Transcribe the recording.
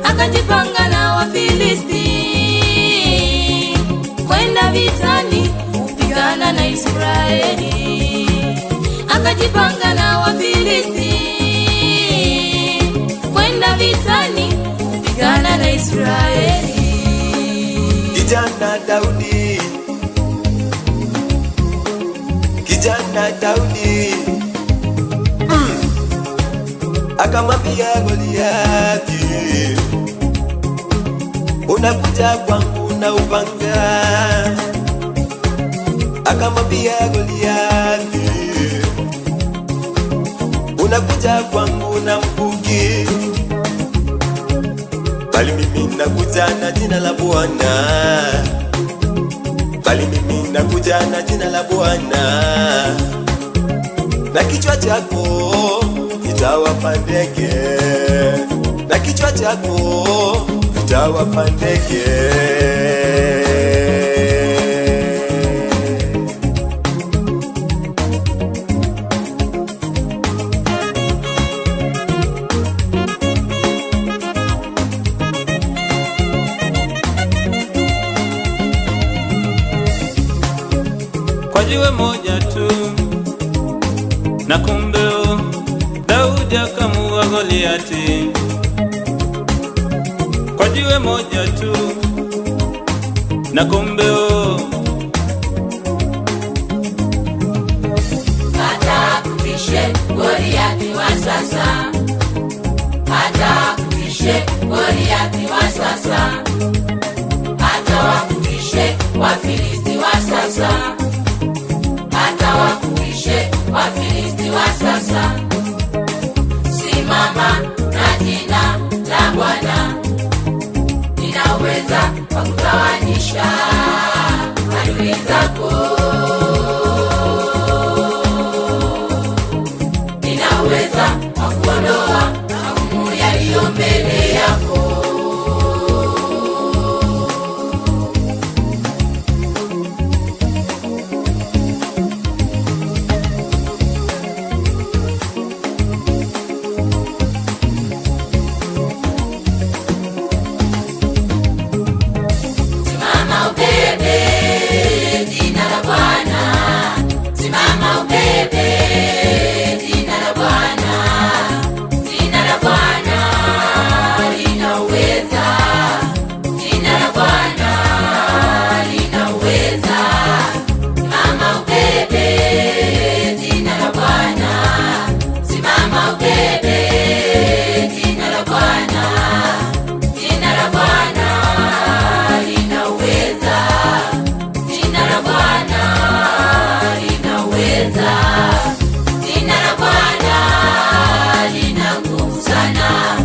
akajipanga na Wafilisti kwenda vitani kupigana na Israeli. Akajipanga na Wafilisti kwenda vitani kupigana na Israeli. Kijana Daudi, kijana Daudi akamwambia Goliati, unakuja kwangu na upanga. Akamwambia Goliati, unakuja kwangu na mkuki, bali mimi nakuja na jina la Bwana. Bali mimi nakuja na jina la Bwana, na kichwa chako kitawapa ndege, na kichwa chako kitawapa ndege. Kwa jiwe moja tu na kumbeo Daudi akamuua Goliati. Kwa jiwe moja tu na kumbeo hata kutishe Goliati wa sasa, hata kutishe Goliati wa sasa, hata wakutishe Wafilisti wa sasa, hata wakutishe Wafilisti wa sasa. Simama na jina la Bwana, ninaweza kukutawanyisha adui zako, ninaweza kuondoa magumu yaliyo mbele yako. Simama Bwana